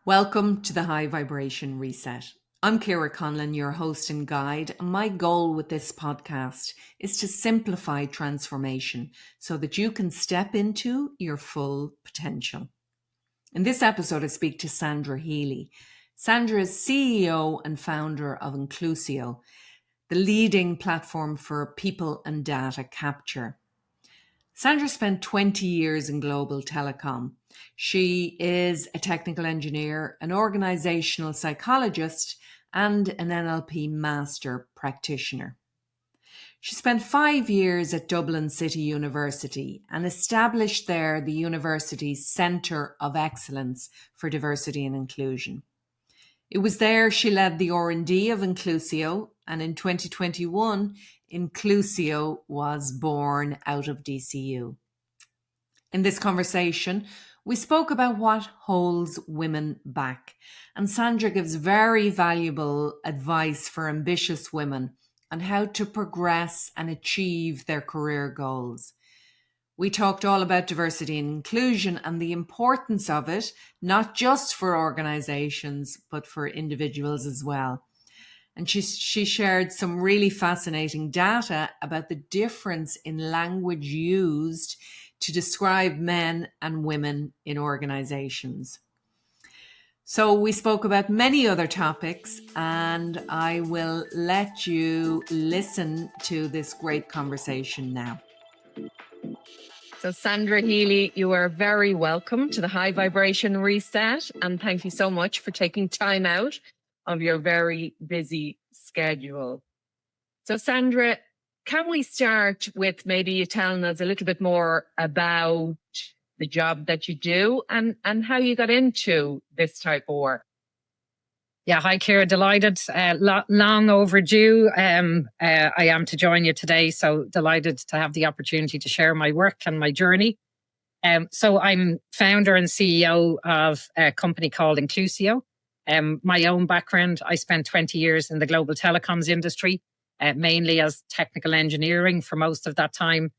Welcome to the High Vibration Reset. I'm Ciara Conlon, your host and guide. And my goal with this podcast is to simplify transformation so that you can step into your full potential. In this episode, I speak to Sandra Healy. Sandra is CEO and founder of Inclusio, the leading platform for people and data capture. Sandra spent 20 years in global telecom. She is a technical engineer, an organisational psychologist, and an NLP master practitioner. She spent 5 years at Dublin City University and established there the university's Centre of Excellence for Diversity and Inclusion. It was there she led the R&D of Inclusio, and in 2021, Inclusio was born out of DCU. In this conversation, we spoke about what holds women back, and Sandra gives very valuable advice for ambitious women on how to progress and achieve their career goals. We talked all about diversity and inclusion and the importance of it, not just for organizations, but for individuals as well. And she shared some really fascinating data about the difference in language used to describe men and women in organizations. So we spoke about many other topics, and I will let you listen to this great conversation now. So Sandra Healy, you are very welcome to the High Vibration Reset, and thank you so much for taking time out of your very busy schedule. So Sandra, can we start with maybe you telling us a little bit more about the job that you do and how you got into this type of work? Yeah, hi, Ciara. Delighted. Long overdue. I am to join you today, so delighted to have the opportunity to share my work and my journey. So I'm founder and CEO of a company called Inclusio. My own background, I spent 20 years in the global telecoms industry, mainly as technical engineering for most of that time.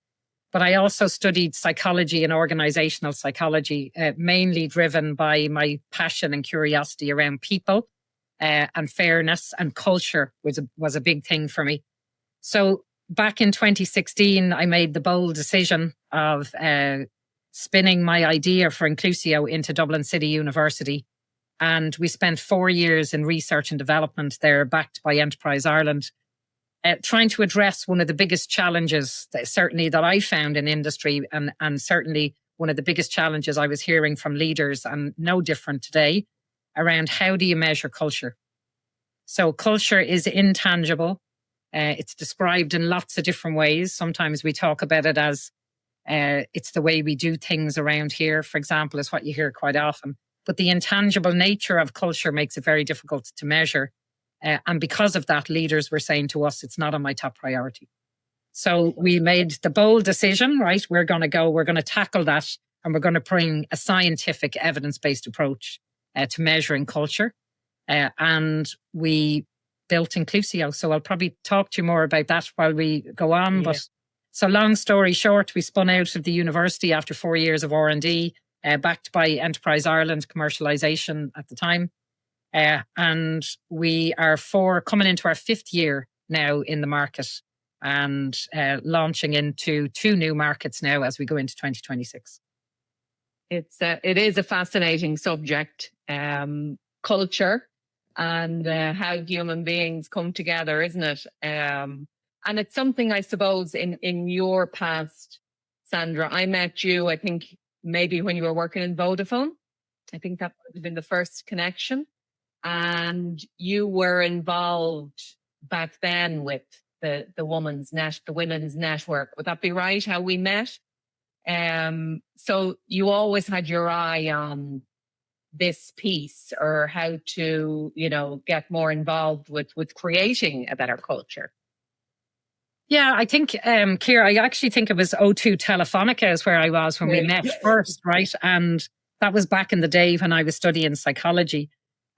But I also studied psychology and organisational psychology, mainly driven by my passion and curiosity around people. And fairness and culture was a big thing for me. So back in 2016, I made the bold decision of spinning my idea for Inclusio into Dublin City University. And we spent 4 years in research and development there, backed by Enterprise Ireland, trying to address one of the biggest challenges certainly that I found in industry, and certainly one of the biggest challenges I was hearing from leaders, and no different today, around how do you measure culture? So culture is intangible. It's described in lots of different ways. Sometimes we talk about it as it's the way we do things around here, for example, is what you hear quite often. But the intangible nature of culture makes it very difficult to measure. And because of that, leaders were saying to us, it's not on my top priority. So we made the bold decision, right? We're going to tackle that, and we're going to bring a scientific evidence-based approach to measuring culture. And we built Inclusio. So I'll probably talk to you more about that while we go on. Yeah. But so long story short, we spun out of the university after 4 years of R&D, backed by Enterprise Ireland commercialization at the time. And we are coming into our 5th year now in the market, and launching into 2 new markets now as we go into 2026. It is a fascinating subject, culture and how human beings come together, isn't it? And it's something, I suppose, in your past, Sandra, I met you, I think maybe when you were working in Vodafone. I think that would have been the first connection. And you were involved back then with the women's network. Would that be right, how we met? So you always had your eye on this piece, or how to, get more involved with creating a better culture. Yeah, I think, Ciara, I actually think it was O2 Telefonica is where I was when we met first, right? And that was back in the day when I was studying psychology.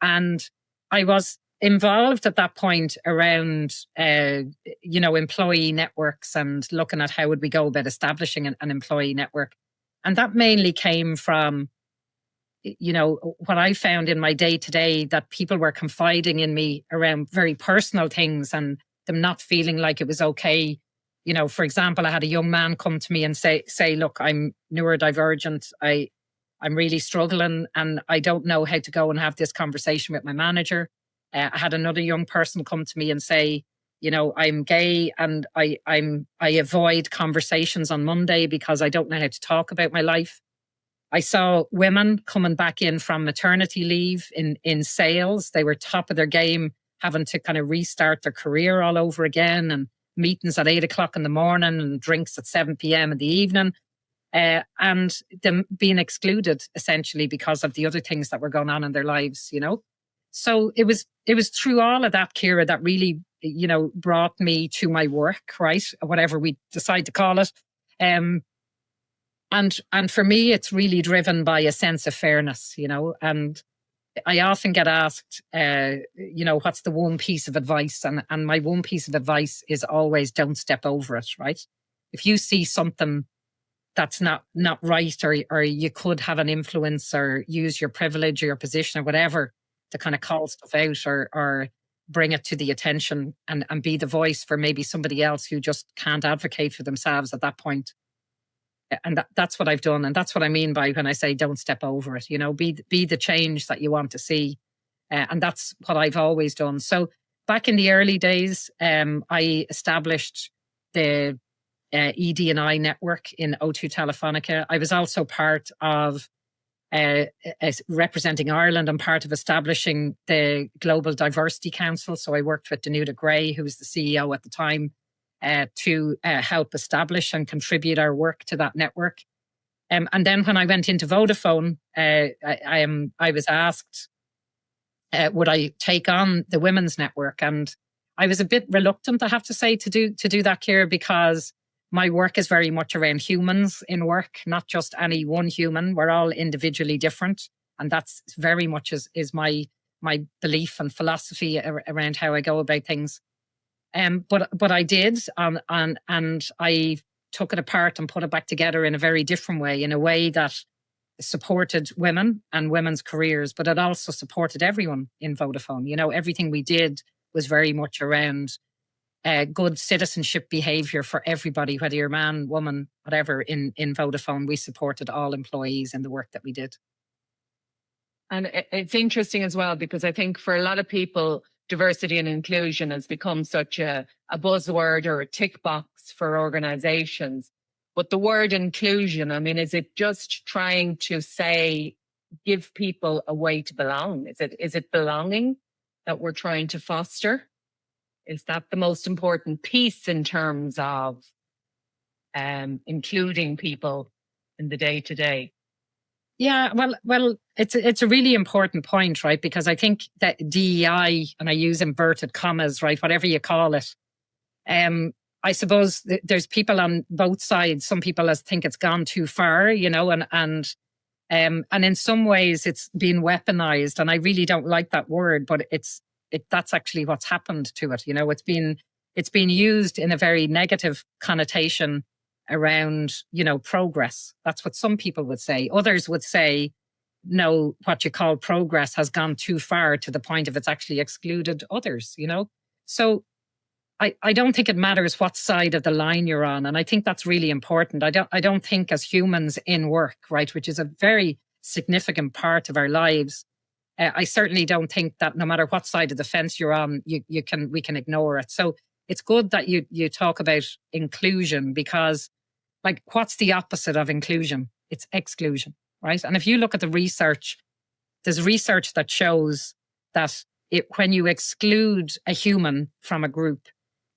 And I was involved at that point around, employee networks and looking at how would we go about establishing an employee network. And that mainly came from, what I found in my day to day, that people were confiding in me around very personal things and them not feeling like it was okay. For example, I had a young man come to me and say, look, I'm neurodivergent. I'm really struggling and I don't know how to go and have this conversation with my manager. I had another young person come to me and say, I'm gay and I avoid conversations on Monday because I don't know how to talk about my life. I saw women coming back in from maternity leave in sales. They were top of their game, having to kind of restart their career all over again, and meetings at 8 o'clock in the morning and drinks at 7 p.m. in the evening. And them being excluded essentially because of the other things that were going on in their lives, So it was through all of that, Ciara, that really, brought me to my work, right? Whatever we decide to call it. And for me, it's really driven by a sense of fairness, and I often get asked, what's the one piece of advice? And my one piece of advice is always don't step over it, right? If you see something that's not right, or you could have an influence or use your privilege or your position or whatever to kind of call stuff out or bring it to the attention and be the voice for maybe somebody else who just can't advocate for themselves at that point. And that's what I've done. And that's what I mean by when I say don't step over it, be the change that you want to see. And that's what I've always done. So back in the early days, I established the ED&I network in O2 Telefonica. I was also part of representing Ireland and part of establishing the Global Diversity Council. So I worked with Danuta Gray, who was the CEO at the time, to help establish and contribute our work to that network. And then when I went into Vodafone, I was asked, would I take on the women's network? And I was a bit reluctant, I have to say, to do that, Ciara, because my work is very much around humans in work, not just any one human. We're all individually different. And that's very much is my belief and philosophy around how I go about things. But I did, and I took it apart and put it back together in a very different way, in a way that supported women and women's careers, but it also supported everyone in Vodafone. Everything we did was very much around good citizenship behaviour for everybody, whether you're man, woman, whatever. In Vodafone, we supported all employees in the work that we did. And it's interesting as well, because I think for a lot of people, diversity and inclusion has become such a buzzword or a tick box for organizations. But the word inclusion, I mean, is it just trying to say, give people a way to belong? Is it belonging that we're trying to foster? Is that the most important piece in terms of including people in the day-to-day? Yeah, well, it's a really important point, right? Because I think that DEI, and I use inverted commas, right, whatever you call it, I suppose there's people on both sides. Some people think it's gone too far, and in some ways it's been weaponized, and I really don't like that word, but that's actually what's happened to it. It's been used in a very negative connotation around, progress. That's what some people would say. Others would say, no, what you call progress has gone too far to the point of it's actually excluded others, So I don't think it matters what side of the line you're on. And I think that's really important. I don't think as humans in work, right, which is a very significant part of our lives, I certainly don't think that no matter what side of the fence you're on, we can ignore it. So it's good that you talk about inclusion, because like, what's the opposite of inclusion? It's exclusion, right? And if you look at the research, there's research that shows that when you exclude a human from a group,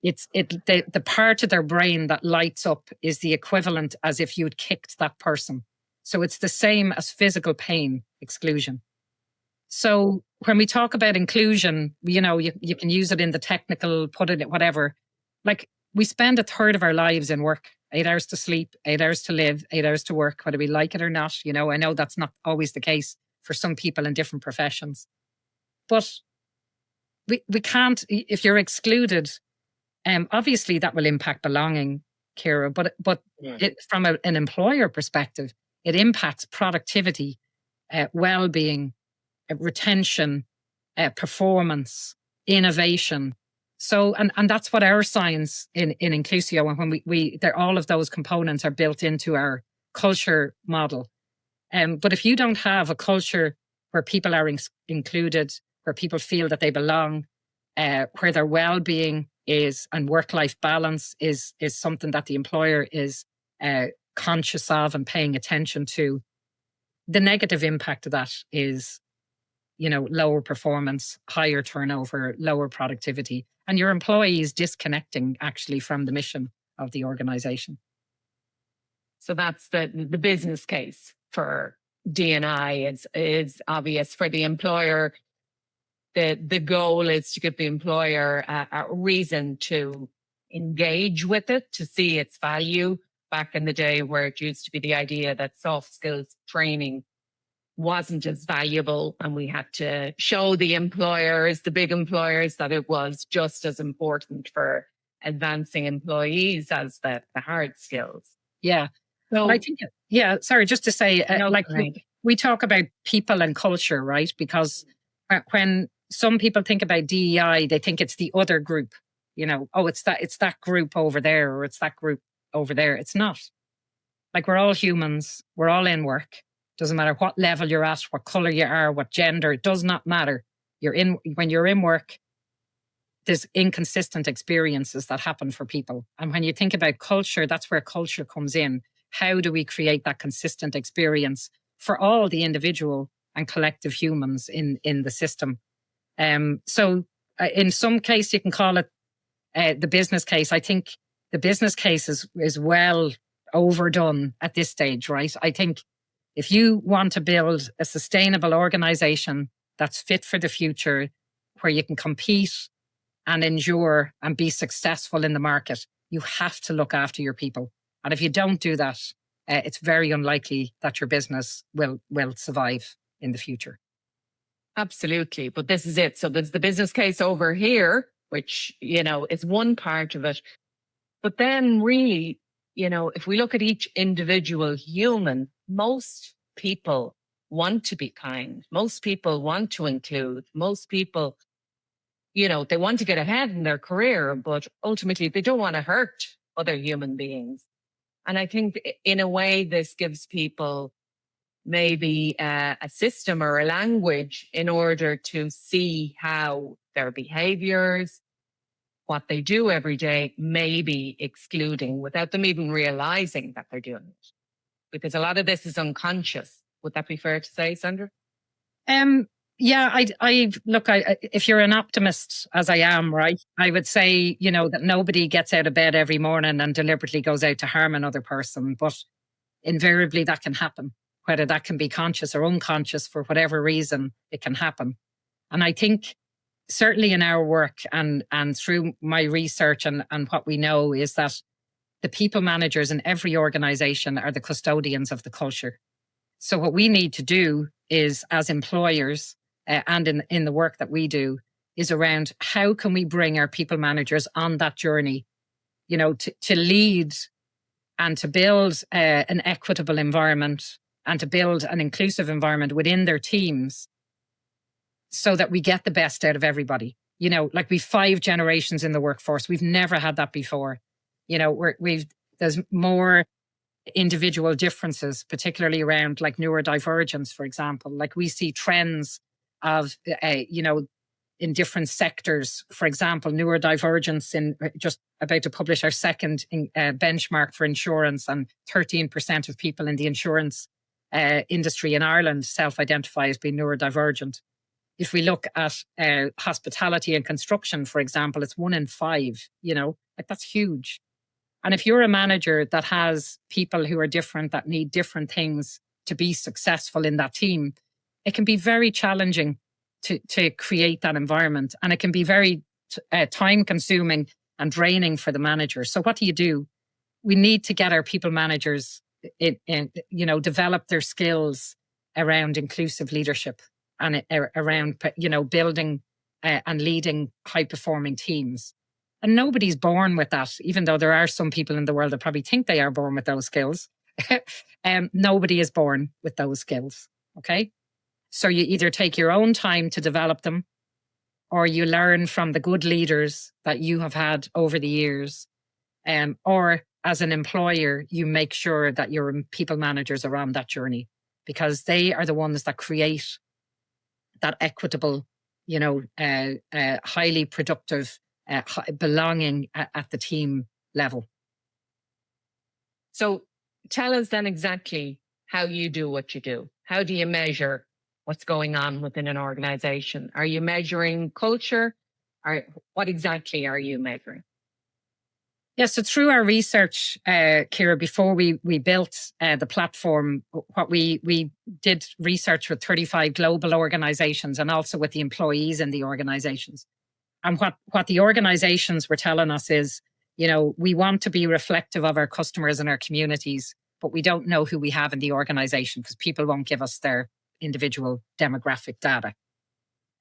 the part of their brain that lights up is the equivalent as if you'd kicked that person. So it's the same as physical pain, exclusion. So when we talk about inclusion, you can use it in the technical, put it whatever. Like, we spend a third of our lives in work, 8 hours to sleep, 8 hours to live, 8 hours to work, whether we like it or not. I know that's not always the case for some people in different professions. But we can't, if you're excluded, obviously that will impact belonging, Ciara, but from an employer perspective, it impacts productivity. well-being, retention, performance, innovation. So, and that's what our science in inclusio, and when we all of those components are built into our culture model. But if you don't have a culture where people are included, where people feel that they belong, where their well-being is and work-life balance is something that the employer is conscious of and paying attention to, the negative impact of that is, lower performance, higher turnover, lower productivity, and your employees disconnecting actually from the mission of the organization. So that's the business case for D&I is obvious. For the employer, the goal is to give the employer a reason to engage with it, to see its value. Back in the day where it used to be the idea that soft skills training wasn't as valuable, and we had to show the employers, the big employers, that it was just as important for advancing employees as the hard skills. Yeah. So I think, sorry, just to say, we talk about people and culture, right? Because when some people think about DEI, they think it's the other group, it's that group over there, or it's that group over there. It's not. Like, we're all humans, we're all in work. Doesn't matter what level you're at, what color you are, what gender, it does not matter. When you're in work, there's inconsistent experiences that happen for people. And when you think about culture, that's where culture comes in. How do we create that consistent experience for all the individual and collective humans in the system? So in some case, you can call it the business case. I think the business case is well overdone at this stage, right? I think if you want to build a sustainable organization that's fit for the future, where you can compete and endure and be successful in the market, you have to look after your people. And if you don't do that, it's very unlikely that your business will survive in the future. Absolutely. But this is it. So there's the business case over here, which, is one part of it. But then really, if we look at each individual human, most people want to be kind. Most people want to include. Most people, they want to get ahead in their career, but ultimately they don't want to hurt other human beings. And I think in a way, this gives people maybe a system or a language in order to see how their behaviors, what they do every day, may be excluding without them even realizing that they're doing it. Because a lot of this is unconscious. Would that be fair to say, Sandra? Yeah, if you're an optimist, as I am, right, I would say, that nobody gets out of bed every morning and deliberately goes out to harm another person. But invariably that can happen, whether that can be conscious or unconscious. For whatever reason, it can happen. And I think certainly in our work and through my research and what we know is that the people managers in every organization are the custodians of the culture. So what we need to do is, as employers, and in the work that we do, is around how can we bring our people managers on that journey, to lead and to build an equitable environment and to build an inclusive environment within their teams so that we get the best out of everybody. Like, we've 5 generations in the workforce. We've never had that before. There's more individual differences, particularly around like neurodivergence, for example. Like, we see trends of, in different sectors. For example, neurodivergence in just about to publish our second benchmark for insurance, and 13% of people in the insurance industry in Ireland self-identify as being neurodivergent. If we look at hospitality and construction, for example, it's 1 in 5, that's huge. And if you're a manager that has people who are different, that need different things to be successful in that team, it can be very challenging to create that environment. And it can be very time consuming and draining for the manager. So what do? We need to get our people managers develop their skills around inclusive leadership and around, building and leading high performing teams. And nobody's born with that, even though there are some people in the world that probably think they are born with those skills. Nobody is born with those skills. Okay. So you either take your own time to develop them, or you learn from the good leaders that you have had over the years. Or as an employer, you make sure that your people managers are on that journey, because they are the ones that create that equitable, highly productive belonging at the team level. So tell us then exactly how you do what you do. How do you measure what's going on within an organization? Are you measuring culture? Or what exactly are you measuring? Yeah, so through our research, Ciara, before we built the platform, what we did research with 35 global organizations and also with the employees in the organizations. And what the organizations were telling us is, we want to be reflective of our customers and our communities, but we don't know who we have in the organization because people won't give us their individual demographic data.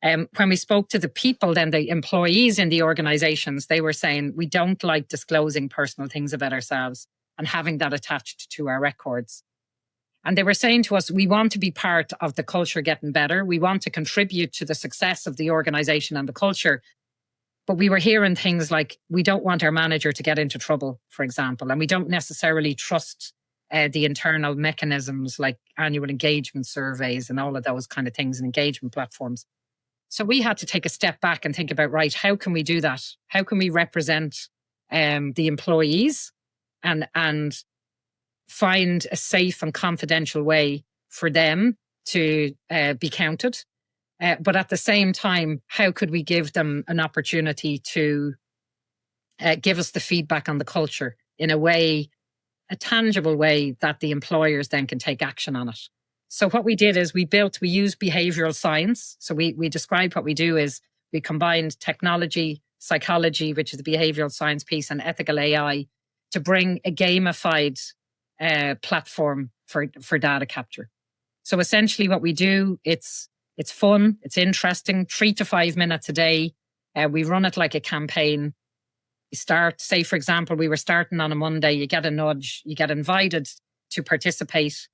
When we spoke to the people, then the employees in the organizations, they were saying, we don't like disclosing personal things about ourselves and having that attached to our records. And they were saying to us, we want to be part of the culture getting better. We want to contribute to the success of the organization and the culture. But we were hearing things like, we don't want our manager to get into trouble, for example, and we don't necessarily trust the internal mechanisms like annual engagement surveys and all of those kind of things and engagement platforms. So we had to take a step back and think about, right, how can we do that? How can we represent the employees and find a safe and confidential way for them to be counted? But at the same time, how could we give them an opportunity to give us the feedback on the culture in a way, a tangible way that the employers then can take action on it? So what we did is we used behavioural science. So we described what we do is we combined technology, psychology, which is the behavioural science piece, and ethical AI to bring a gamified platform for data capture. So essentially what we do, it's fun, it's interesting, 3 to 5 minutes a day. We run it like a campaign. You start, say, for example, we were starting on a Monday, you get a nudge, you get invited to participate.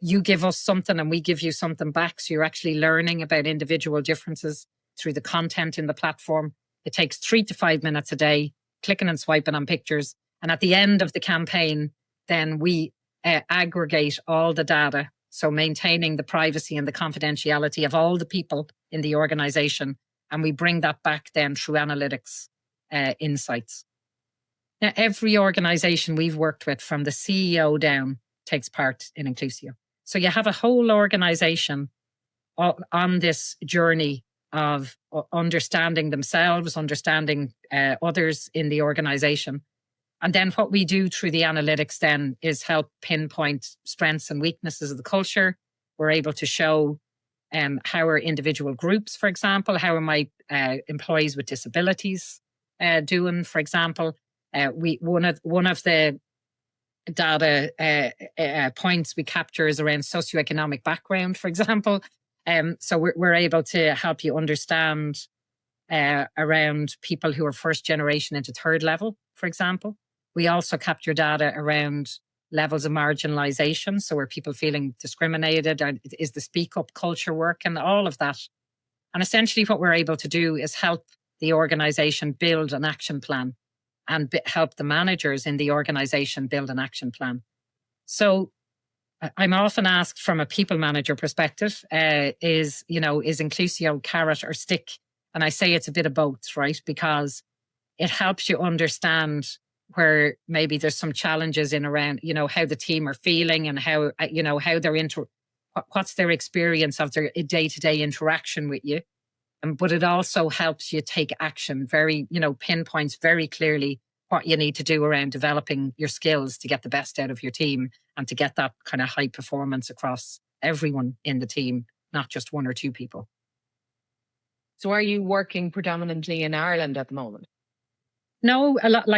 You give us something and we give you something back. So you're actually learning about individual differences through the content in the platform. It takes 3 to 5 minutes a day, clicking and swiping on pictures. And at the end of the campaign, then we aggregate all the data. So maintaining the privacy and the confidentiality of all the people in the organization. And we bring that back then through analytics insights. Now, every organization we've worked with, from the CEO down, takes part in inclusio. So you have a whole organization on this journey of understanding themselves, understanding others in the organization. And then what we do through the analytics then is help pinpoint strengths and weaknesses of the culture. We're able to show how are individual groups, for example, how are my employees with disabilities doing, for example. One of the data points we capture is around socioeconomic background, for example. So we're able to help you understand around people who are first generation into third level, for example. We also capture data around levels of marginalization. So are people feeling discriminated? Or is the speak up culture work and all of that? And essentially what we're able to do is help the organization build an action plan and help the managers in the organization build an action plan. So I'm often asked from a people manager perspective, is inclusio carrot or stick? And I say it's a bit of both, right? Because it helps you understand where maybe there's some challenges in around, how the team are feeling and how, how they're what's their experience of their day-to-day interaction with you. But it also helps you take action, very, pinpoints very clearly what you need to do around developing your skills to get the best out of your team and to get that kind of high performance across everyone in the team, not just one or two people. So are you working predominantly in Ireland at the moment? No, a lot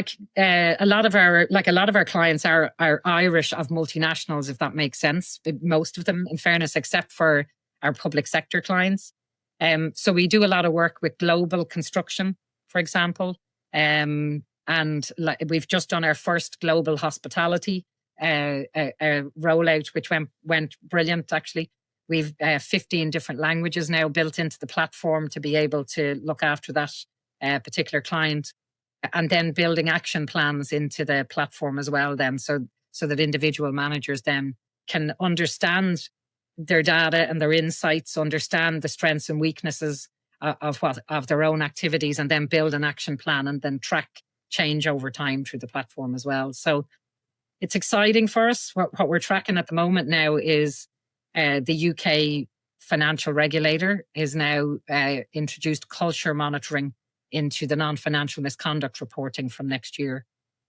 of our clients are Irish of multinationals, if that makes sense. Most of them, in fairness, except for our public sector clients. So we do a lot of work with global construction, for example. And we've just done our first global hospitality rollout, which went brilliant, actually. We've 15 different languages now built into the platform to be able to look after that particular client, and then building action plans into the platform as well then, so that individual managers then can understand their data and their insights, understand the strengths and weaknesses of their own activities, and then build an action plan and then track change over time through the platform as well. So it's exciting for us. What we're tracking at the moment now is the UK financial regulator is now introduced culture monitoring into the non-financial misconduct reporting from next year.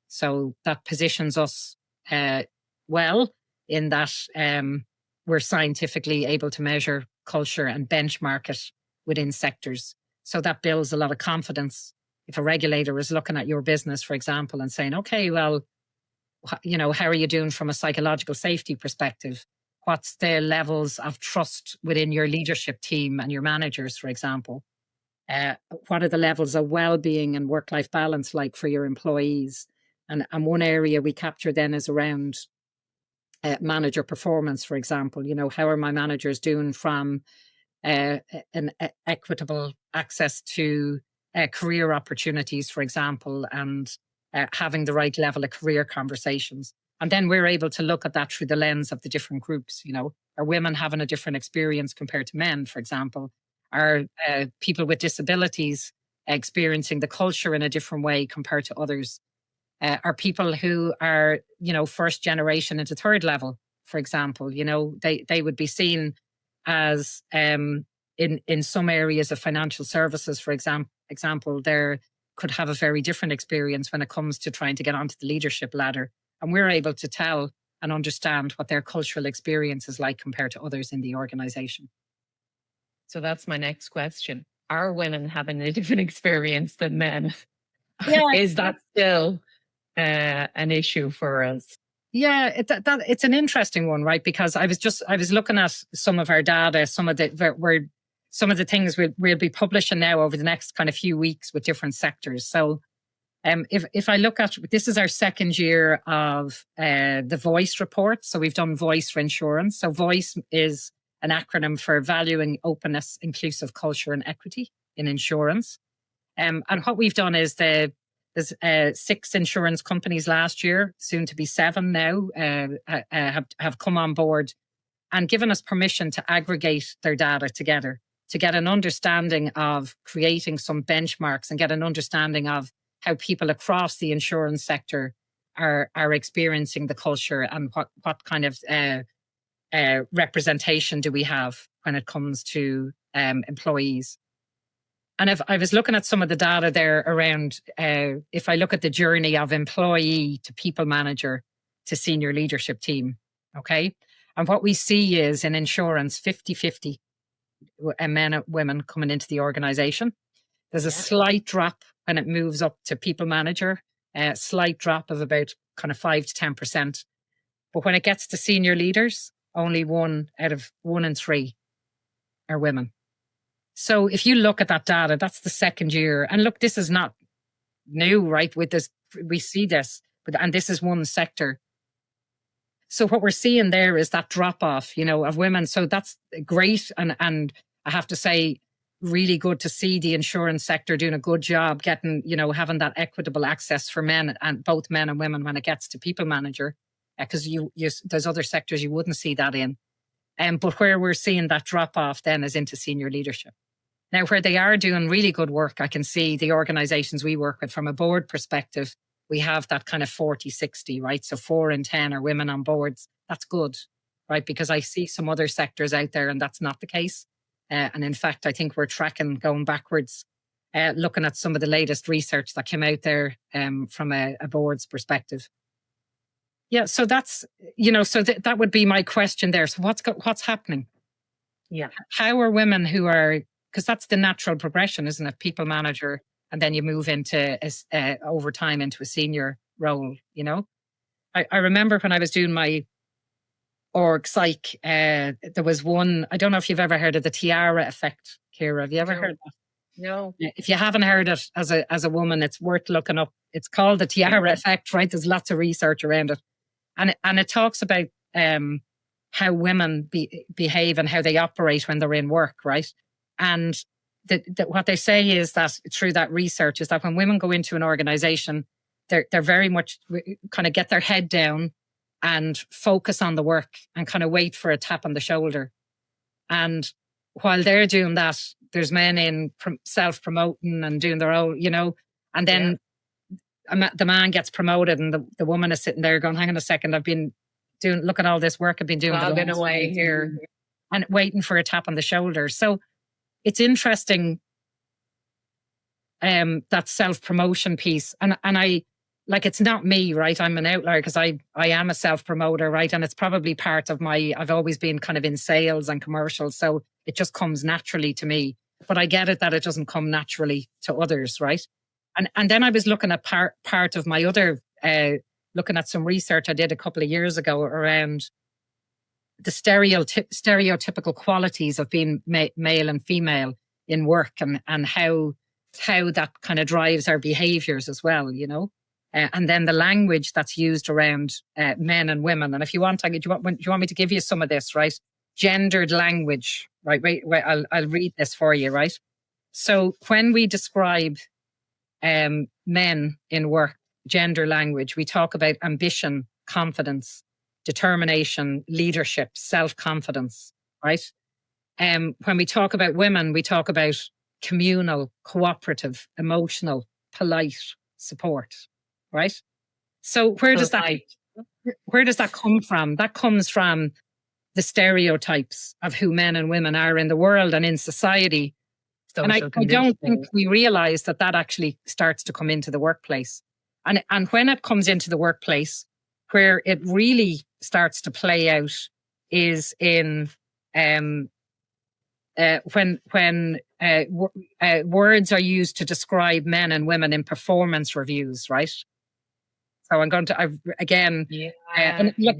So that positions us well in that we're scientifically able to measure culture and benchmark it within sectors. So that builds a lot of confidence. If a regulator is looking at your business, for example, and saying, okay, well, how are you doing from a psychological safety perspective? What's the levels of trust within your leadership team and your managers, for example? What are the levels of well-being and work-life balance like for your employees? And one area we capture then is around manager performance, for example. How are my managers doing from an equitable access to career opportunities, for example, and having the right level of career conversations. And then we're able to look at that through the lens of the different groups. Are women having a different experience compared to men, for example? Are people with disabilities experiencing the culture in a different way compared to others? Are people who are, first generation into third level, for example, they would be seen as in some areas of financial services, for example, they could have a very different experience when it comes to trying to get onto the leadership ladder. And we're able to tell and understand what their cultural experience is like compared to others in the organization. So that's my next question. Are women having a different experience than men? Yeah. Is that still an issue for us? Yeah, it's an interesting one, right? Because I was looking at some of our data, some of the things we'll be publishing now over the next kind of few weeks with different sectors. So if I look at, this is our second year of the VOICE report. So we've done VOICE for insurance. So VOICE is an acronym for Valuing Openness, Inclusive Culture and Equity in Insurance. And what we've done is there's 6 insurance companies last year, soon to be 7 now, have come on board and given us permission to aggregate their data together to get an understanding of creating some benchmarks and get an understanding of how people across the insurance sector are experiencing the culture and what kind of representation do we have when it comes to employees. And if I was looking at some of the data there around, if I look at the journey of employee to people manager to senior leadership team, okay? And what we see is in insurance, 50-50 men and women coming into the organization. There's a slight drop when it moves up to people manager, a slight drop of about kind of 5 to 10%. But when it gets to senior leaders, only 1 out of 1 in 3 are women. So if you look at that data, that's the second year. And look, this is not new, right? With this, we see this, and this is one sector. So what we're seeing there is that drop off, of women. So that's great. And I have to say, really good to see the insurance sector doing a good job getting, having that equitable access for men, and both men and women when it gets to people manager, because there's other sectors you wouldn't see that in. But where we're seeing that drop off then is into senior leadership. Now, where they are doing really good work, I can see the organizations we work with from a board perspective, we have that kind of 40-60, right? So 4 in 10 are women on boards. That's good, right? Because I see some other sectors out there and that's not the case. And in fact, I think we're tracking going backwards, looking at some of the latest research that came out there from a board's perspective. Yeah, so that's, so that would be my question there. So what's happening? Yeah. How are women who are, because that's the natural progression, isn't it? People manager, and then you move into over time into a senior role, I remember when I was doing my org psych, there was one, I don't know if you've ever heard of the Ciara effect, Ciara. Have you ever heard that? No. If you haven't heard it as a woman, it's worth looking up. It's called the Ciara effect, right? There's lots of research around it. And it talks about how women behave and how they operate when they're in work, right? And what they say is that through that research is that when women go into an organization, they're very much kind of get their head down and focus on the work and kind of wait for a tap on the shoulder. And while they're doing that, there's men in self-promoting and doing their own, and then the man gets promoted and the woman is sitting there going, hang on a second, I've been look at all this work I've been doing. I've been away here. And waiting for a tap on the shoulder. So it's interesting, that self-promotion piece. And I, like, it's not me, right? I'm an outlier because I am a self-promoter, right? And it's probably part of I've always been kind of in sales and commercials. So it just comes naturally to me. But I get it that it doesn't come naturally to others, right? And then I was looking at part of my other, looking at some research I did a couple of years ago around the stereotypical qualities of being male and female in work and how that kind of drives our behaviors as well, and then the language that's used around men and women. And if you want, do you want me to give you some of this, right? Gendered language, right? Wait, I'll read this for you, right? So when we describe men in work, gender language, we talk about ambition, confidence, determination, leadership, self-confidence, right? When we talk about women, we talk about communal, cooperative, emotional, polite, support, right? So where does that come from? That comes from the stereotypes of who men and women are in the world and in society. And I don't think we realize that actually starts to come into the workplace. And when it comes into the workplace, where it really starts to play out is in when words are used to describe men and women in performance reviews, right? So I'm going to and look,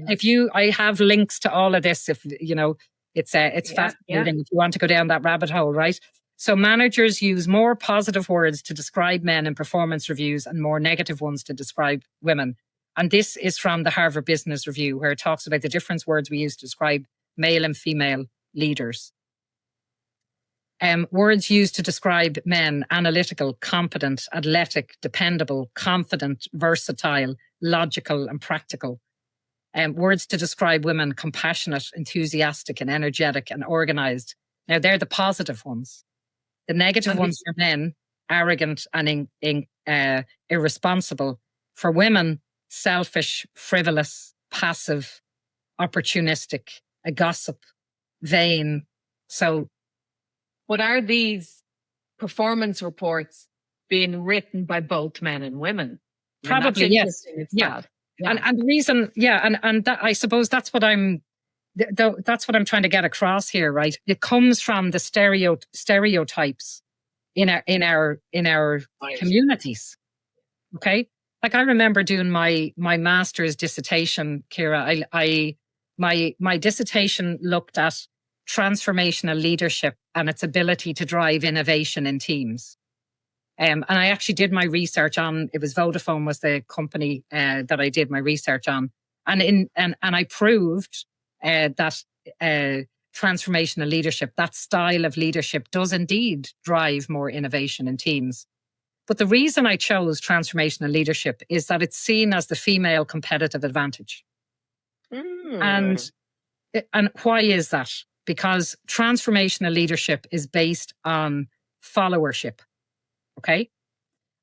I have links to all of this. If it's fascinating if you want to go down that rabbit hole, right? So managers use more positive words to describe men in performance reviews and more negative ones to describe women. And this is from the Harvard Business Review, where it talks about the different words we use to describe male and female leaders. Words used to describe men: analytical, competent, athletic, dependable, confident, versatile, logical, and practical. Words to describe women: compassionate, enthusiastic, and energetic, and organized. Now, they're the positive ones. The negative ones for men: arrogant and irresponsible. For women: selfish, frivolous, passive, opportunistic, a gossip, vain. So, but are these performance reports being written by both men and women? Probably, yes. Yeah. And the reason, and that, I suppose that's what I'm trying to get across here, right? It comes from the stereotypes in our communities. Okay. Like, I remember doing my master's dissertation, Ciara. My dissertation looked at transformational leadership and its ability to drive innovation in teams. And I actually did my research on, it was Vodafone was the company that I did my research on. And I proved that transformational leadership, that style of leadership, does indeed drive more innovation in teams. But the reason I chose transformational leadership is that it's seen as the female competitive advantage. And why is that? Because transformational leadership is based on followership. Okay.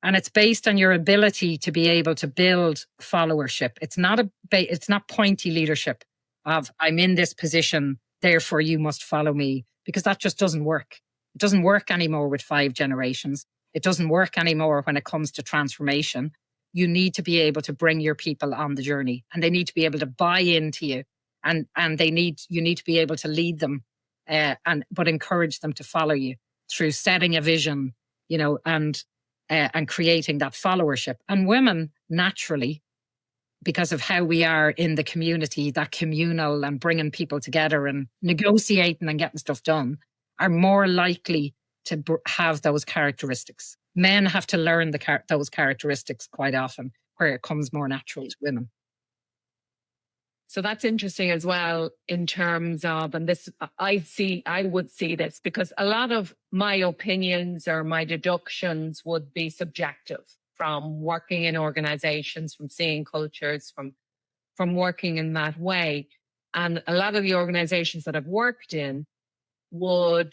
And it's based on your ability to be able to build followership. It's not pointy leadership of, I'm in this position, therefore you must follow me, because that just doesn't work. It doesn't work anymore with 5 generations. It doesn't work anymore when it comes to transformation. You need to be able to bring your people on the journey, and they need to be able to buy into you, and you need to be able to lead them, but encourage them to follow you through setting a vision, and creating that followership. And women, naturally, because of how we are in the community, that communal and bringing people together and negotiating and getting stuff done, are more likely to have those characteristics. Men have to learn those characteristics quite often, where it comes more natural to women. So that's interesting as well in terms of, and this I would see this because a lot of my opinions or my deductions would be subjective from working in organizations, from seeing cultures, from working in that way. And a lot of the organizations that I've worked in would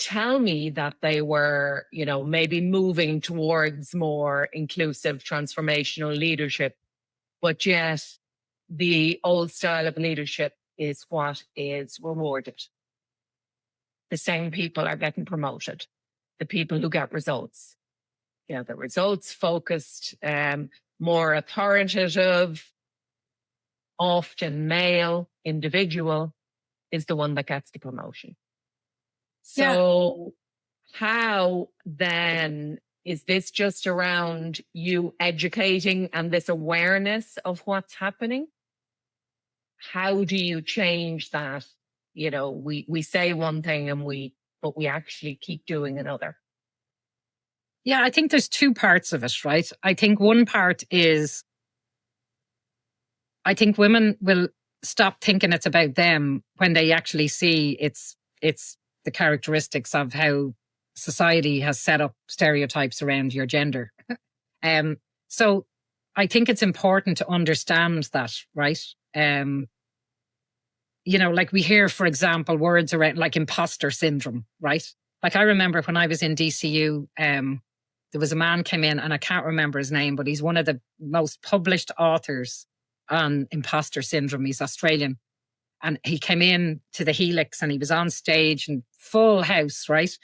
tell me that they were, maybe moving towards more inclusive, transformational leadership, but yet the old style of leadership is what is rewarded. The same people are getting promoted, the people who get results. The results focused, more authoritative, often male individual is the one that gets the promotion. So how then is this just around you educating and this awareness of what's happening? How do you change that? We say one thing but we actually keep doing another. Yeah, I think there's two parts of it, right? I think one part is, I think women will stop thinking it's about them when they actually see it's the characteristics of how society has set up stereotypes around your gender. So I think it's important to understand that, right? Like we hear, for example, words around like imposter syndrome, right? Like I remember when I was in DCU, there was a man came in, and I can't remember his name, but he's one of the most published authors on imposter syndrome. He's Australian. And he came in to the Helix and he was on stage and full house, right?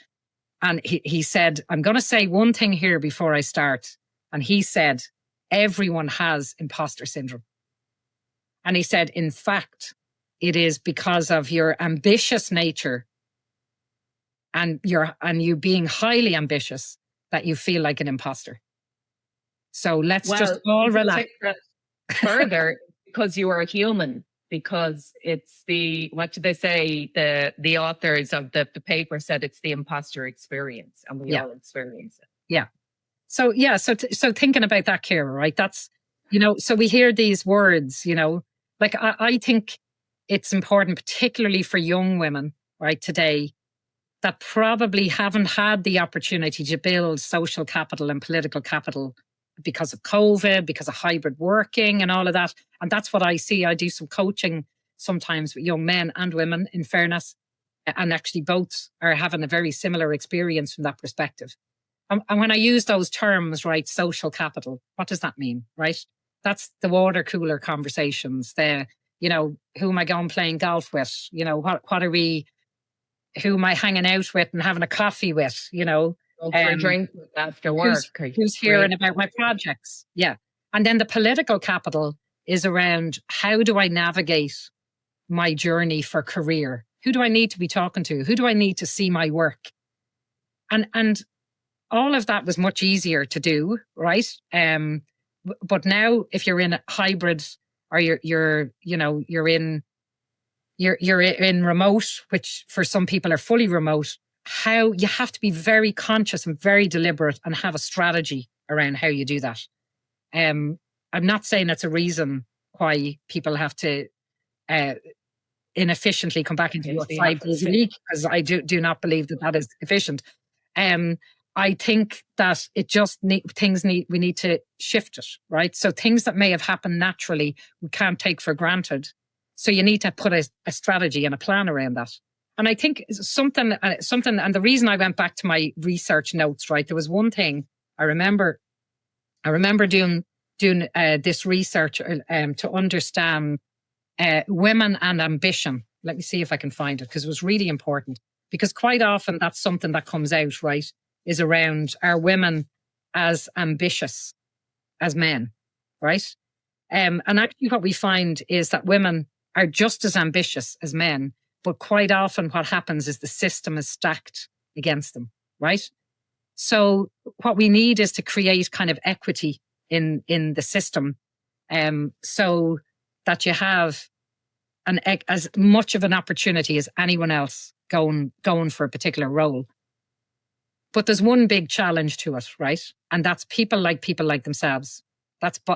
And he said, I'm going to say one thing here before I start. And he said, everyone has imposter syndrome. And he said, in fact, it is because of your ambitious nature and you being highly ambitious that you feel like an imposter. So let's just all relax. Further, because you are a human, because it's what did they say? The authors of the paper said it's the imposter experience, and we all experience it. Yeah. So thinking about that, Ciara, right? That's, so we hear these words, like I think it's important, particularly for young women, right, today, that probably haven't had the opportunity to build social capital and political capital because of COVID, because of hybrid working and all of that. And that's what I see. I do some coaching sometimes with young men and women, in fairness, and actually both are having a very similar experience from that perspective. And when I use those terms, right, social capital, what does that mean, right? That's the water cooler conversations, who am I going playing golf with? What are we, who am I hanging out with and having a coffee with, Go for a drink after work. Who's hearing about my projects? Yeah. And then the political capital is around, how do I navigate my journey for career? Who do I need to be talking to? Who do I need to see my work? And all of that was much easier to do, right? But now if you're in a hybrid, or you're in remote, which for some people are fully remote, how you have to be very conscious and very deliberate and have a strategy around how you do that. I'm not saying that's a reason why people have to inefficiently come back into work 5 days a week, because I do not believe that is efficient. I think that it just we need to shift it, right? So things that may have happened naturally, we can't take for granted. So you need to put a strategy and a plan around that. And I think something, and the reason I went back to my research notes, right? There was one thing I remember doing this research to understand women and ambition. Let me see if I can find it, because it was really important. Because quite often that's something that comes out, right, is around, are women as ambitious as men, right? And actually what we find is that women are just as ambitious as men, but quite often what happens is the system is stacked against them, right? So what we need is to create kind of equity in the system, so that you have as much of an opportunity as anyone else going for a particular role. But there's one big challenge to it, right? And that's people like themselves.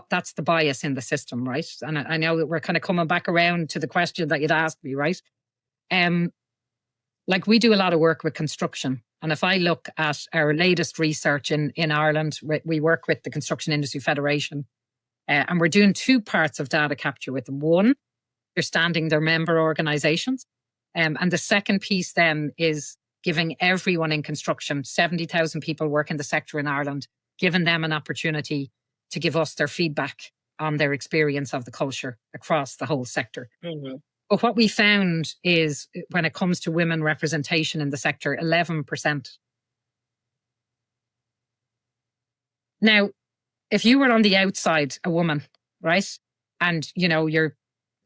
That's the bias in the system, right? And I know that we're kind of coming back around to the question that you'd asked me, right? Like we do a lot of work with construction. And if I look at our latest research in Ireland, we work with the Construction Industry Federation, and we're doing two parts of data capture with them. One, understanding their member organisations. And the second piece then is giving everyone in construction, 70,000 people work in the sector in Ireland, giving them an opportunity to give us their feedback on their experience of the culture across the whole sector. Mm-hmm. But what we found is when it comes to women representation in the sector, 11%. Now, if you were on the outside, a woman, right? And, you're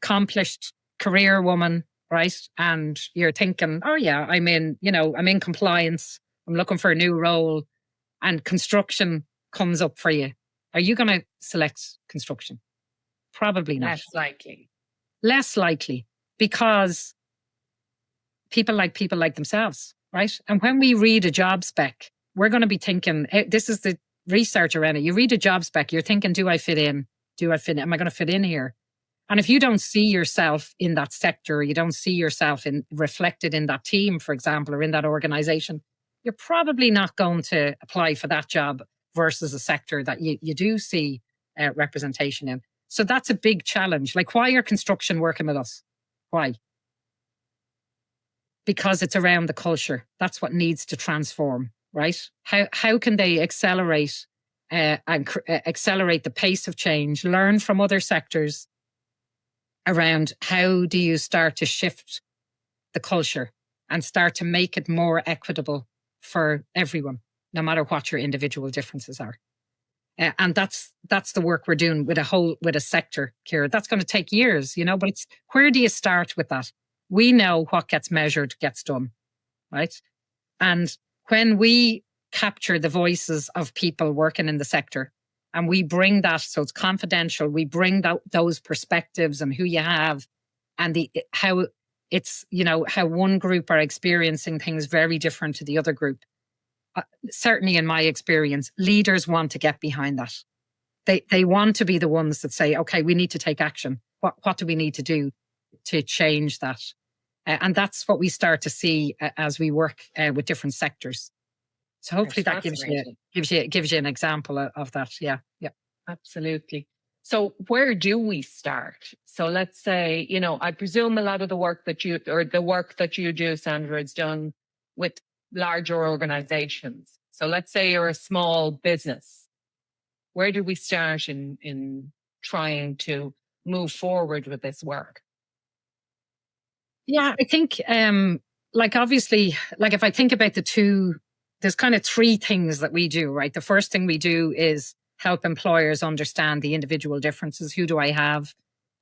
accomplished career woman, right? And you're thinking, oh yeah, I'm in compliance. I'm looking for a new role, and construction comes up for you. Are you going to select construction? Probably not. Less likely, because people like themselves, right? And when we read a job spec, we're going to be thinking, this is the research around it. You read a job spec, you're thinking, do I fit in? Am I going to fit in here? And if you don't see yourself in that sector, or you don't see yourself reflected in that team, for example, or in that organization, you're probably not going to apply for that job versus a sector that you do see representation in. So that's a big challenge. Like, why are construction working with us? Why? Because it's around the culture. That's what needs to transform, right? How can they accelerate accelerate the pace of change, learn from other sectors around how do you start to shift the culture and start to make it more equitable for everyone, no matter what your individual differences are. And that's the work we're doing with a sector, Ciara. That's going to take years, but it's, where do you start with that? We know what gets measured gets done, right? And when we capture the voices of people working in the sector, and we bring that, so it's confidential, we bring those perspectives and who you have, and how it's, how one group are experiencing things very different to the other group. Certainly in my experience, leaders want to get behind that. They want to be the ones that say, okay, we need to take action. What do we need to do to change that? And that's what we start to see as we work with different sectors. So hopefully that gives you an example of that. Yeah. Absolutely. So where do we start? So let's say, I presume a lot of the work that you do, Sandra, is done with larger organizations. So let's say you're a small business. Where do we start in trying to move forward with this work? Yeah, I think, obviously, if I think about the two, there's kind of three things that we do, right? The first thing we do is help employers understand the individual differences. Who do I have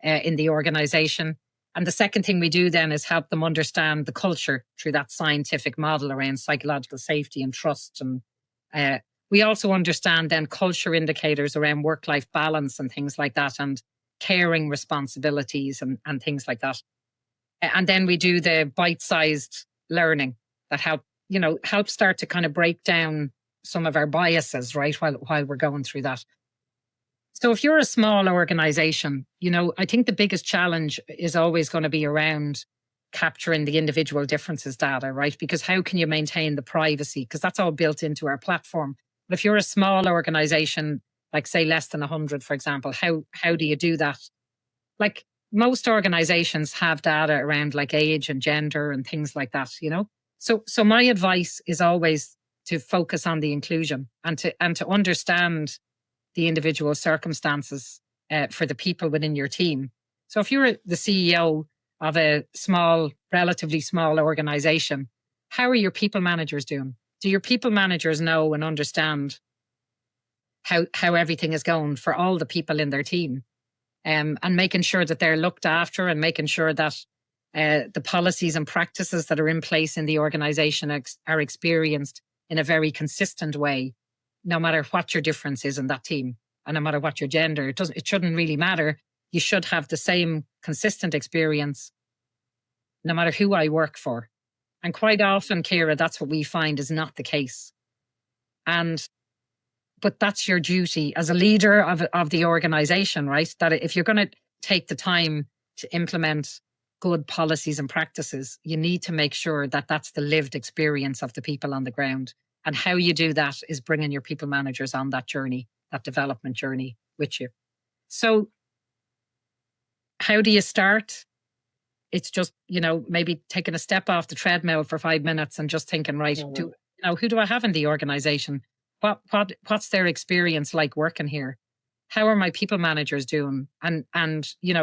in the organization? And the second thing we do then is help them understand the culture through that scientific model around psychological safety and trust. And we also understand then culture indicators around work-life balance and things like that, and caring responsibilities and things like that. And then we do the bite-sized learning that help start to kind of break down some of our biases, right, while we're going through that. So if you're a small organization, I think the biggest challenge is always going to be around capturing the individual differences data, right? Because how can you maintain the privacy? Because that's all built into our platform. But if you're a small organization, like say less than 100, for example, how do you do that? Like most organizations have data around like age and gender and things like that, So my advice is always to focus on the inclusion and to understand the individual circumstances for the people within your team. So if you're the CEO of a relatively small organization, how are your people managers doing? Do your people managers know and understand how everything is going for all the people in their team? And making sure that they're looked after, and making sure that the policies and practices that are in place in the organization are experienced in a very consistent way, no matter what your difference is in that team, and no matter what your gender. It shouldn't really matter. You should have the same consistent experience, no matter who I work for. And quite often, Ciara, that's what we find is not the case. And but that's your duty as a leader of the organization, right? That if you're going to take the time to implement good policies and practices, you need to make sure that that's the lived experience of the people on the ground. And how you do that is bringing your people managers on that journey, that development journey with you. So how do you start? It's just, maybe taking a step off the treadmill for 5 minutes and just thinking, right, who do I have in the organization? What's their experience like working here? How are my people managers doing? And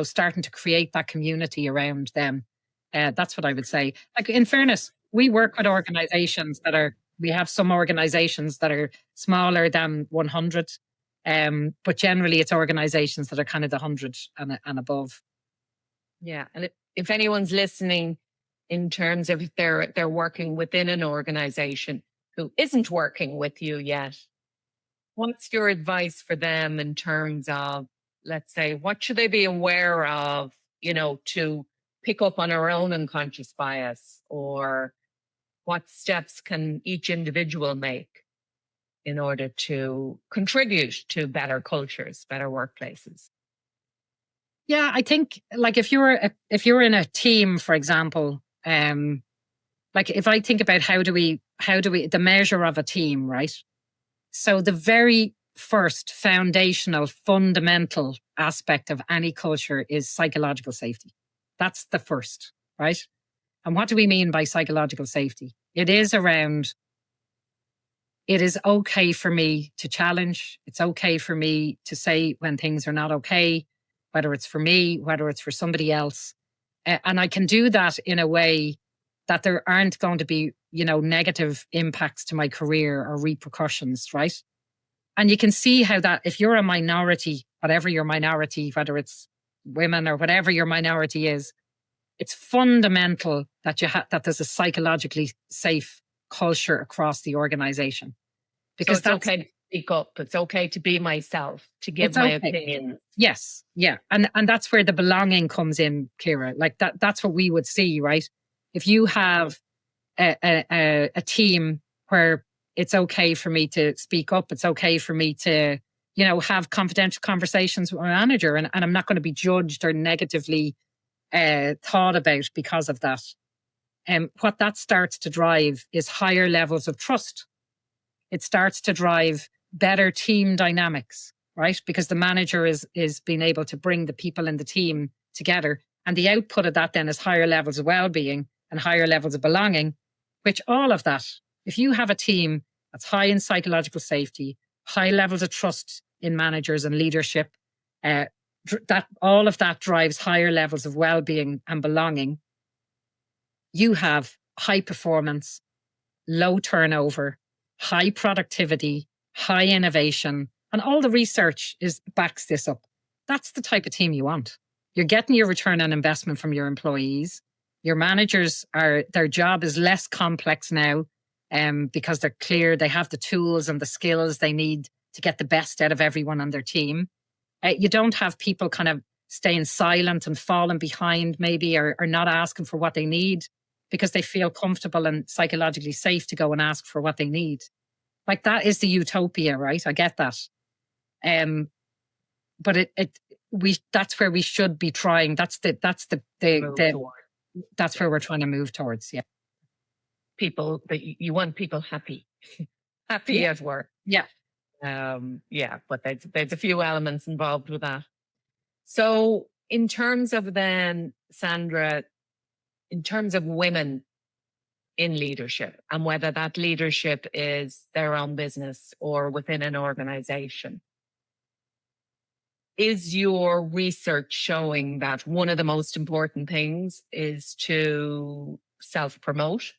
starting to create that community around them. That's what I would say. Like, in fairness, we work with organizations we have some organizations that are smaller than 100, but generally it's organizations that are kind of the 100 and above. Yeah. And if anyone's listening in terms of if they're working within an organization who isn't working with you yet, what's your advice for them in terms of, let's say, what should they be aware of, to pick up on our own unconscious bias, or what steps can each individual make in order to contribute to better cultures, better workplaces? Yeah, I think, like, if you're in a team, for example, like, if I think about how do we the measure of a team, right? So the very first foundational, fundamental aspect of any culture is psychological safety. That's the first, right? And what do we mean by psychological safety? It is okay for me to challenge. It's okay for me to say when things are not okay, whether it's for me, whether it's for somebody else. And I can do that in a way that there aren't going to be, negative impacts to my career or repercussions, right? And you can see how that, if you're a minority, whatever your minority, whether it's women or whatever your minority is, it's fundamental that that there's a psychologically safe culture across the organization. Because so it's okay to speak up. It's okay to be myself, to give my opinion. Yes. Yeah. And that's where the belonging comes in, Ciara. Like, that's what we would see, right? If you have a team where it's okay for me to speak up, it's okay for me to, have confidential conversations with my manager, and I'm not going to be judged or negatively thought about because of that. What that starts to drive is higher levels of trust. It starts to drive better team dynamics, right? Because the manager is being able to bring the people in the team together. And the output of that then is higher levels of well-being and higher levels of belonging, which all of that, if you have a team that's high in psychological safety, high levels of trust in managers and leadership, that all of that drives higher levels of well-being and belonging. You have high performance, low turnover, high productivity, high innovation, and all the research backs this up. That's the type of team you want. You're getting your return on investment from your employees. Your managers their job is less complex now, because they're clear, they have the tools and the skills they need to get the best out of everyone on their team. You don't have people kind of staying silent and falling behind maybe, or not asking for what they need because they feel comfortable and psychologically safe to go and ask for what they need. Like, that is the utopia, right? I get that. But that's where we should be trying. That's where we're trying to move towards. Yeah. People that you want people happy at work. Yeah. But there's a few elements involved with that. So in terms of then, Sandra, in terms of women in leadership, and whether that leadership is their own business or within an organization, is your research showing that one of the most important things is to self-promote?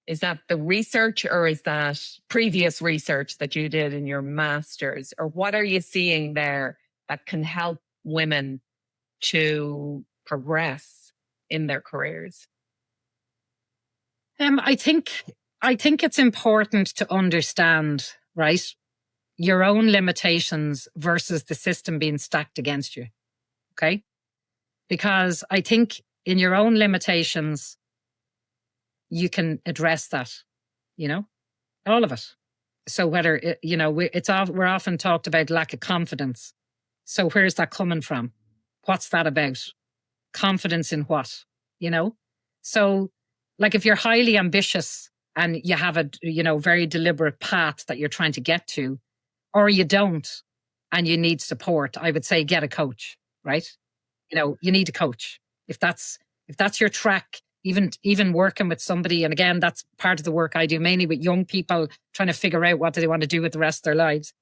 Is that the research, or is that previous research that you did in your master's? Or what are you seeing there that can help women to progress in their careers? I think it's important to understand, right, your own limitations versus the system being stacked against you. Okay? Because I think in your own limitations, you can address that, all of it. So whether, we're often talked about lack of confidence. So where's that coming from? What's that about? Confidence in what? So like if you're highly ambitious and you have a, very deliberate path that you're trying to get to, or you don't, and you need support, I would say get a coach, right? You need a coach. If that's your track, even working with somebody, and again, that's part of the work I do mainly with young people trying to figure out what do they want to do with the rest of their lives.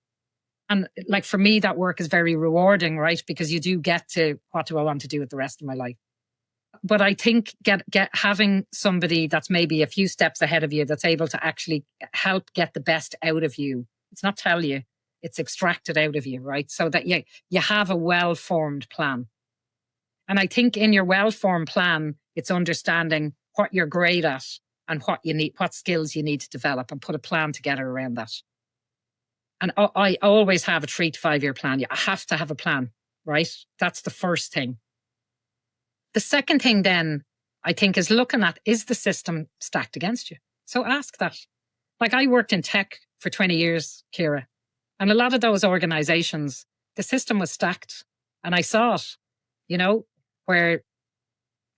And like for me, that work is very rewarding, right? Because you do get to what do I want to do with the rest of my life. But I think having somebody that's maybe a few steps ahead of you, that's able to actually help get the best out of you. It's not tell you, it's extracted out of you, right? So that you have a well-formed plan. And I think in your well-formed plan, it's understanding what you're great at and what you need, what skills you need to develop, and put a plan together around that. And I always have a 3 to 5 year plan. You have to have a plan, right? That's the first thing. The second thing then, I think, is looking at, is the system stacked against you? So ask that. Like I worked in tech for 20 years, Ciara, and a lot of those organizations, the system was stacked. And I saw it, where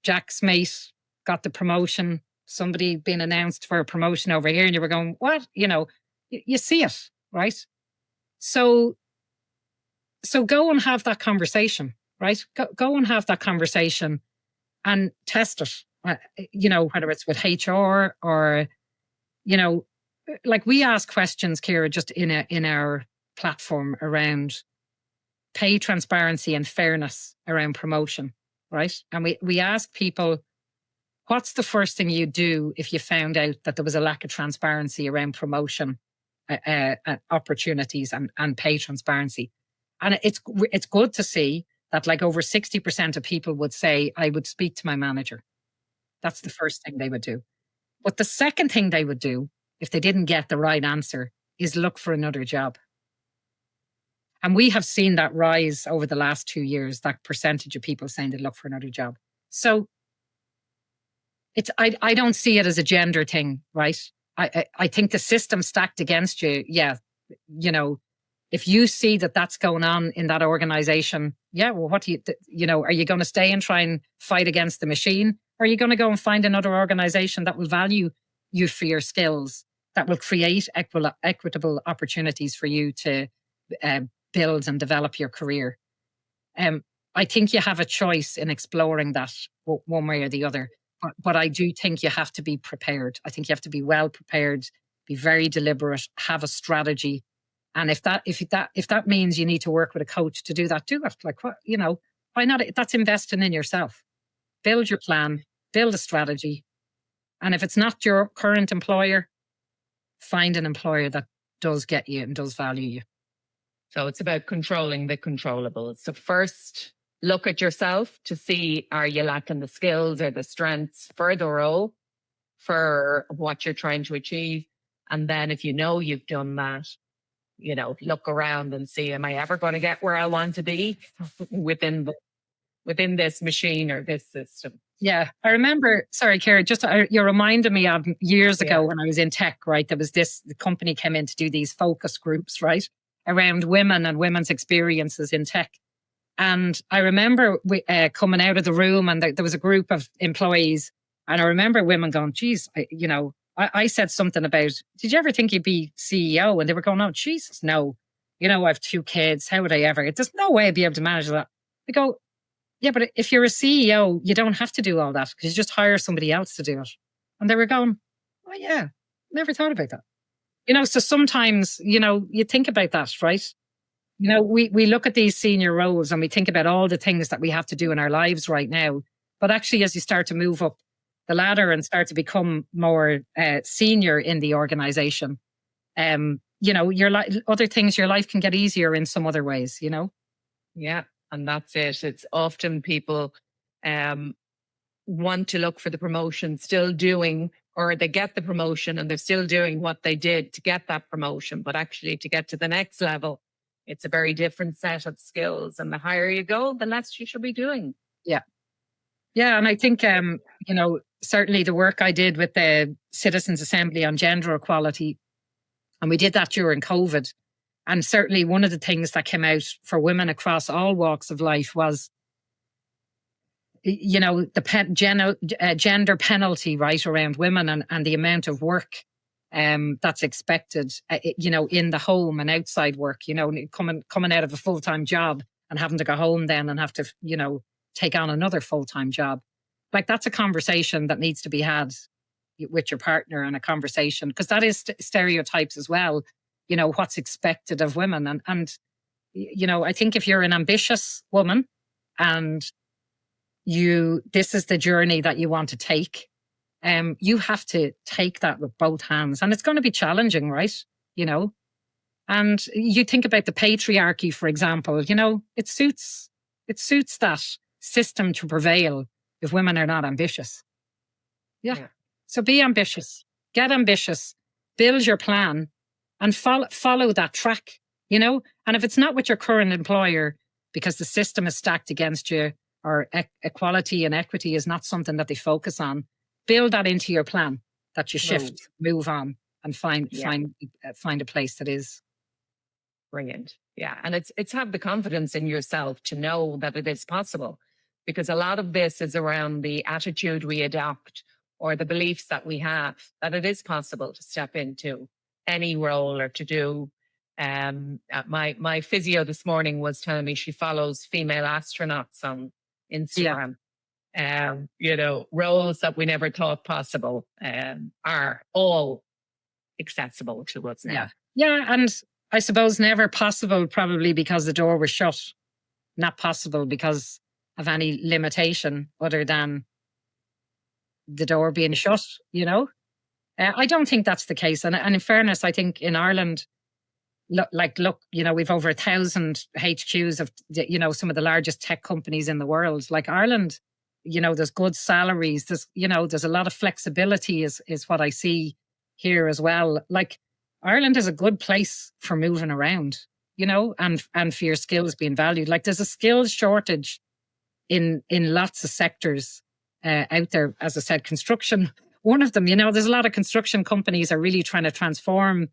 Jack's mate got the promotion, somebody being announced for a promotion over here, and you were going, what? You see it, right? So go and have that conversation, right? Go and have that conversation and test it, whether it's with HR or, like we ask questions, Ciara, just in our platform around pay transparency and fairness around promotion, right? And we ask people, what's the first thing you do if you found out that there was a lack of transparency around promotion opportunities and pay transparency? And it's good to see that like over 60% of people would say, I would speak to my manager. That's the first thing they would do. But the second thing they would do, if they didn't get the right answer, is look for another job. And we have seen that rise over the last 2 years, that percentage of people saying they look for another job. So I don't see it as a gender thing, right? I think the system stacked against you. Yeah. If you see that that's going on in that organization, yeah, well, what do are you going to stay and try and fight against the machine? Or are you going to go and find another organization that will value you for your skills, that will create equitable opportunities for you to build and develop your career? I think you have a choice in exploring that one way or the other. But I do think you have to be prepared. I think you have to be well prepared, be very deliberate, have a strategy. And if that means you need to work with a coach to do that, do it. Like what, why not? That's investing in yourself. Build your plan, build a strategy. And if it's not your current employer, find an employer that does get you and does value you. So it's about controlling the controllables. So first, look at yourself to see, are you lacking the skills or the strengths for the role, for what you're trying to achieve? And then if you've done that, look around and see, am I ever going to get where I want to be within this machine or this system? Yeah, I remember, sorry, Ciara, you reminded me of years ago when I was in tech, right? There was the company came in to do these focus groups, right? Around women and women's experiences in tech. And I remember coming out of the room, and there was a group of employees, and I remember women going, geez, I said something about, did you ever think you'd be CEO? And they were going, oh, Jesus, no. I have 2 kids. How would I ever? There's no way I'd be able to manage that. I go, yeah, but if you're a CEO, you don't have to do all that because you just hire somebody else to do it. And they were going, oh, yeah, never thought about that. So sometimes, you think about that, right? We look at these senior roles and we think about all the things that we have to do in our lives right now. But actually, as you start to move up the ladder and start to become more senior in the organization, other things, your life can get easier in some other ways, Yeah, and that's it. It's often people want to look for the promotion, still doing, or they get the promotion and they're still doing what they did to get that promotion. But actually, to get to the next level, it's a very different set of skills. And the higher you go, the less you should be doing. Yeah. Yeah. And I think, certainly the work I did with the Citizens Assembly on gender equality, And we did that during COVID. And certainly one of the things that came out for women across all walks of life was, the gender penalty, right, around women, and the amount of work that's expected, in the home and outside work, coming out of a full-time job and having to go home then and have to, take on another full-time job. Like, that's a conversation that needs to be had with your partner, and a conversation, because that is stereotypes as well, what's expected of women. And I think if you're an ambitious woman and this is the journey that you want to take, you have to take that with both hands. And it's going to be challenging, right? And you think about the patriarchy, for example, it suits that system to prevail if women are not ambitious. Yeah. So be ambitious, get ambitious, build your plan, and follow that track, And if it's not with your current employer because the system is stacked against you, or equality and equity is not something that they focus on, build that into your plan, that you shift, move on, and find a place that is. Brilliant. Yeah. And it's have the confidence in yourself to know that it is possible, because a lot of this is around the attitude we adopt or the beliefs that we have, that it is possible to step into any role or to do. My physio this morning was telling me she follows female astronauts on Instagram. Roles that we never thought possible are all accessible to us now. Yeah, and I suppose never possible, probably because the door was shut. Not possible because of any limitation other than the door being shut, I don't think that's the case. And in fairness, I think in Ireland, look, we've over 1,000 HQs of, some of the largest tech companies in the world. Like Ireland, there's good salaries. There's a lot of flexibility is what I see here as well. Like, Ireland is a good place for moving around, and for your skills being valued. Like, there's a skills shortage in lots of sectors out there. As I said, construction, one of them. There's a lot of construction companies are really trying to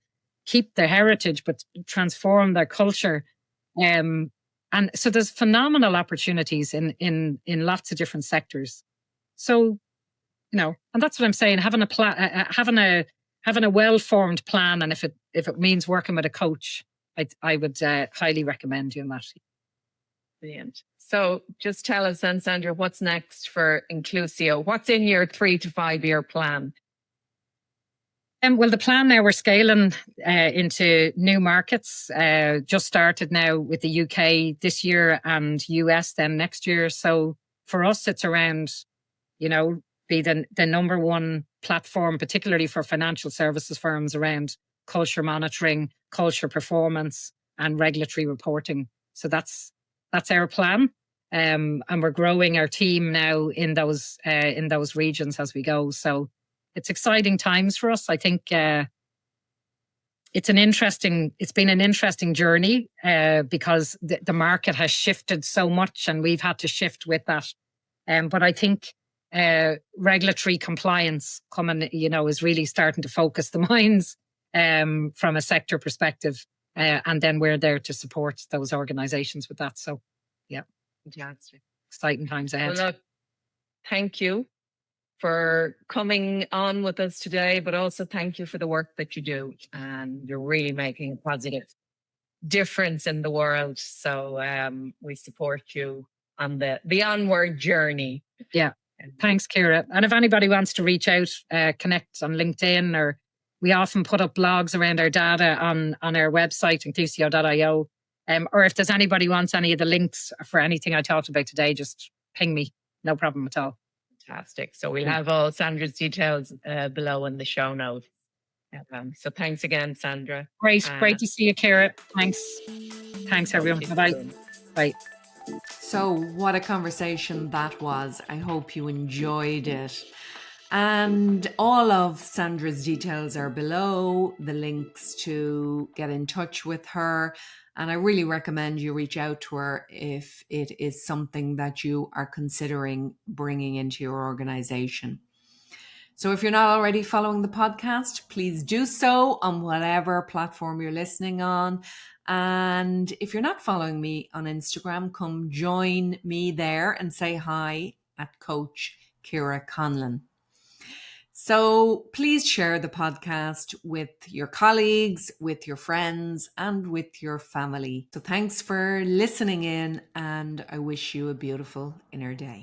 keep their heritage, but transform their culture. And so there's phenomenal opportunities in lots of different sectors. So, and that's what I'm saying. Having a plan, having a well-formed plan, and if it means working with a coach, I would highly recommend doing that. Brilliant. So just tell us then, Sandra, what's next for Inclusio? What's in your 3 to 5 year plan? Well, the plan now, we're scaling into new markets. Just started now with the UK this year and US then next year. So for us, it's around, be the number one platform, particularly for financial services firms, around culture monitoring, culture performance, and regulatory reporting. So that's our plan. And we're growing our team now in those regions as we go. So it's exciting times for us. I think it's been an interesting journey because the market has shifted so much, and we've had to shift with that. But I think regulatory compliance coming, is really starting to focus the minds from a sector perspective, and then we're there to support those organisations with that. So, yeah, fantastic, exciting times ahead. Well, look, thank you for coming on with us today, but also thank you for the work that you do, and you're really making a positive difference in the world. So we support you on the onward journey. Yeah. Thanks, Ciara. And if anybody wants to reach out, connect on LinkedIn, or we often put up blogs around our data on our website, inclusio.io. Or if there's anybody wants any of the links for anything I talked about today, just ping me. No problem at all. Fantastic. So we'll have all Sandra's details below in the show notes. So thanks again, Sandra. Great to see you, Ciara. Thanks everyone. Bye. Bye. So what a conversation that was. I hope you enjoyed it. And all of Sandra's details are below, the links to get in touch with her. And I really recommend you reach out to her if it is something that you are considering bringing into your organization. So if you're not already following the podcast, please do so on whatever platform you're listening on. And if you're not following me on Instagram, come join me there and say hi at Coach Ciara Conlon. So please share the podcast with your colleagues, with your friends, and with your family. So thanks for listening in, and I wish you a beautiful inner day.